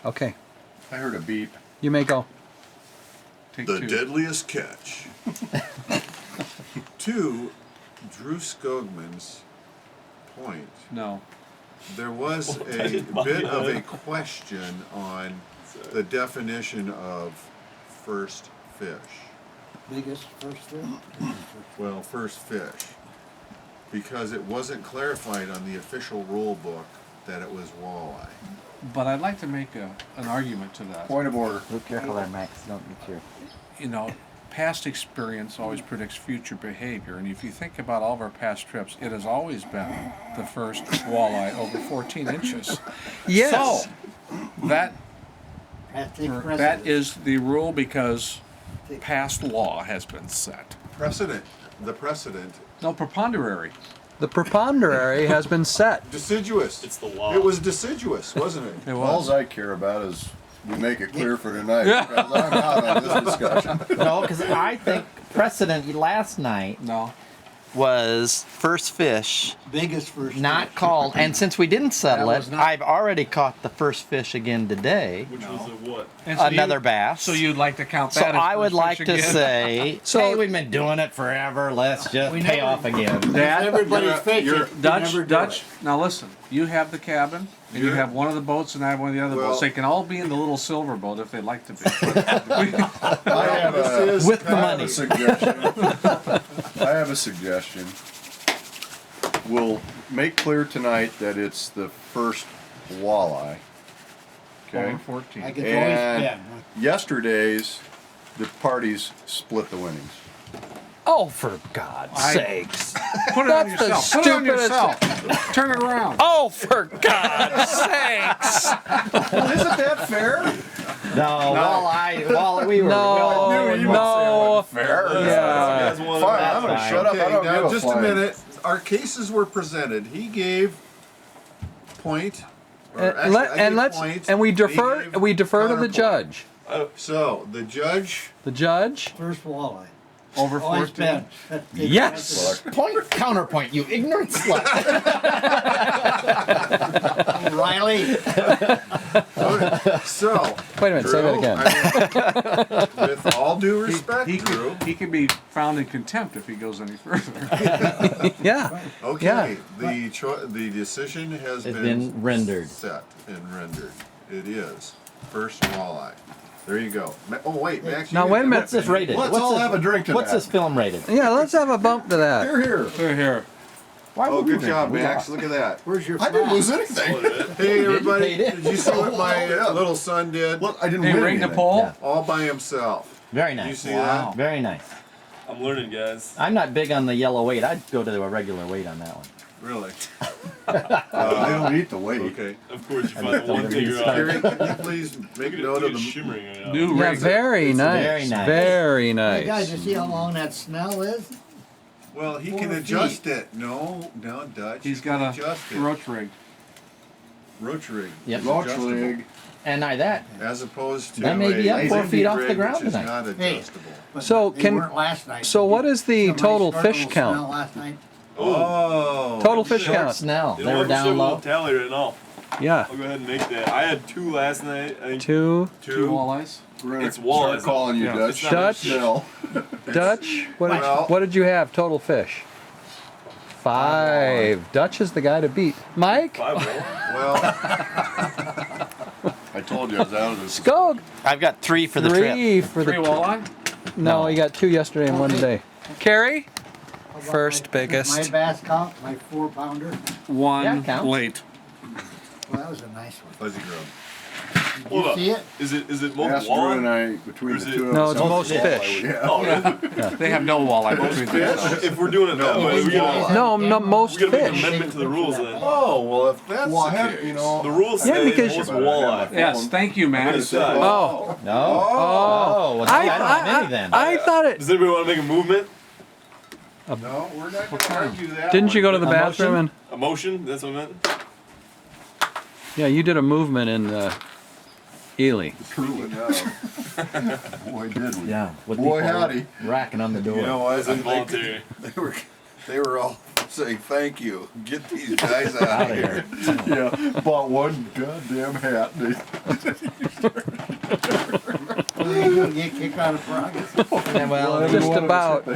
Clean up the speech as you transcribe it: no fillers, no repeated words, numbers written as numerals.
Okay. I heard a beep. You may go. Take The two. deadliest catch. To Drew Skogman's point, No. there was I a didn't bit buy of it. a question on the definition of first fish. Biggest first thing? Well, first fish. Because it wasn't clarified on the official rule book that it was walleye. But I'd like to make an argument to that. Point of order. Be careful there, Max. Don't get your... You know, past experience always predicts future behavior. And if you think about all of our past trips, it has always been the first walleye over 14 inches. Yes. So, that Take that precedence. is the rule because past law has been set. Precedent. The precedent. No, preponderary. The preponderary has been set. Deciduous. It's the law. It was deciduous, wasn't it? It All was. I care about is we make it clear for tonight. Yeah. Because I'm out on this discussion. No, because I think precedent last night No. was first fish Biggest first not fish. called, and since we didn't settle That it, was not- I've already caught the first fish again today. Which was a what? And so Another you, bass. So you'd like to count So that as I would first like fish to again? say, So- hey, we've been doing it forever. Let's just We pay never- off again. Dad, Everybody's fishing. you're- we Dutch, never do Dutch. it. Now listen, you have the cabin, and you You're- have one of the boats, and I have one of the other Well- boats. They can all be in the little silver boat if they'd like to be. I have This is With the I have money. a suggestion. I have a suggestion. We'll make clear tonight that it's the first walleye. Okay. Over 14. I could always And spin. yesterday's, the parties split the winnings. Oh, for God's sakes. Put it on That's the yourself. Put it on stupidest- yourself. Turn it around. Oh, for God's sakes. Isn't that fair? No, we were. No, Fair. Yeah. You guys wanted Fine, that. I'm gonna fine. shut up. I Okay, don't now give just a a flying. minute. Our cases were presented. He gave point. or And, actually, I gave let's point, and we he defer gave we defer to the counterpoint. judge. So the judge. The judge. First walleye. Over Always 14. spin. Yes. Point counterpoint, you ignorant slut. Riley. So Wait a minute. Say that Drew, again. I mean, with all due respect, He Drew. can, he can be found in contempt if he goes any further. Yeah. Okay, Yeah. the decision has It's been rendered. set and rendered. It is first walleye. There you go. Oh wait, Max. Now, you wait a didn't- minute. What's this rated? Let's What's all this, have a drink to What's that. this film rated? Yeah. Let's have a bump to that. Here. Here, here. Why Oh, would we good drink job, it? We Max. lost. Look at that. Where's your I didn't flag? lose anything. Hey everybody, paid it. did you see what my Yeah. little son did? Look, I didn't Hey, win ring the anything. pole. Yeah. All by himself. Very Did you nice. see Wow. Very nice. I'm learning, guys. I'm not big on the yellow weight. I'd go to a regular weight on that one. that? Really? They don't eat the weight. Okay. Of course, you I find just the one don't thing really you're start. on. Gary, can you please make Look note at of the New shimmering right now. Yeah. razor. Very nice. very nice. Very Hey guys, nice. you see how long that snell is? Well, he 4 can feet. adjust it. No, Dutch. He's he can got adjust a it. roach rig. Roach rig. Yep. is Roach adjustable, leg. And that, as opposed to That may be a up 4 lazy feet off rig, the ground which is tonight. not Hey. adjustable. But So they can- weren't last night. So what is the Somebody total started a fish little count? snell last night. Oh. Total fish short count. snell. You They know were what? Let's down do a little low. tally right now. Yeah. I'll go ahead and make that. I had 2 last night. I think Two. Two walleyes. We're gonna It's wall, start isn't it? calling you Yeah. Dutch. It's not Dutch. Snell. Dutch. Well- What did you have total fish? 5. Dutch is the guy to beat. Mike. 5 roll. Well, I told you I was out of this. Skog. I've got 3 for the trip. 3 for the. Three walleye? No, you got 2 yesterday and 1 today. Carrie. How about First my biggest. bass count, my 4-pounder. One Yeah, counts. late. Well, that was a nice one. fuzzy grub. Did Hold you up. see it? Is it most Asked Drew and walleye? I, between Or is the it- two of No, us. it's how most much fish. walleye we have. Oh, really? They have no walleye between themselves. If we're doing it that way, we gotta, No, no, most we gotta make an fish. amendment to the rules then. Oh, well, if that's Well, I the have, case. you know. The rules Yeah, say because most you- walleye. Yes, thank you, man. It's, uh, Oh. No? Oh. well, see, I don't have any then. I thought it. Does anybody want to make a movement? No, we're not going to argue that. Didn't you go to the A bathroom and? A motion? That's what I meant? Yeah, you did a movement in Ely. Truly enough. Boy, did we. Yeah. With Boy, people howdy. racking on the door. You know what? It's involuntary. They were all saying thank you. Get these guys out Out of of here. here. Yeah, bought one goddamn hat. What are you gonna get kicked out of Prague? Yeah, well, Just about. the